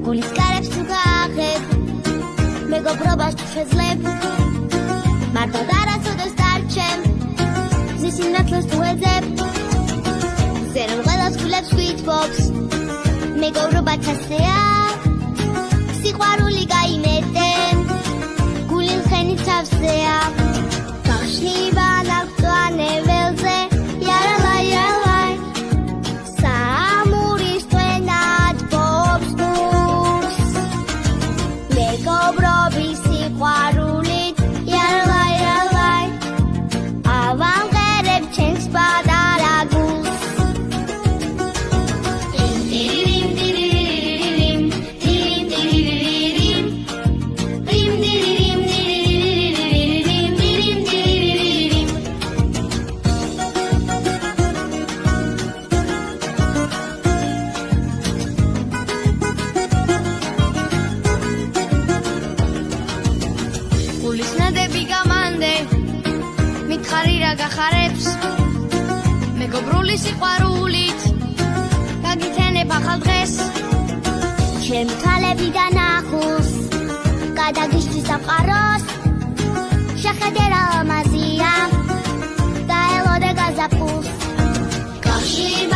გულის კარებს თუ გააღებ მეგობრობას თუ შეძლებ მარტოდ არასოდეს დარჩემ მზის სინათლეს თუ ეძებ ზერომ ყველას გულებს გვითბობს მეგობრობაც ასეა სიყვარული გაიმეტენ გული ხენი თავზეა გახშნიბა ნავთვანე ველზე იარალაი იარალაი სამურის ტვენად ბობს გულს მეგობრობის სიყვარულით იარალაი იარალაი ავამღერებ ჩემს პატარა გულს გახარებს მეგობრული სიყვარულით გაგიცენებ ახალ დღეს ჩემი თვალებიდან ახულს გადაგიშლის სამყაროს შეხედე რა ლამაზია და ელოდე გაზაფხულს გახშლიბ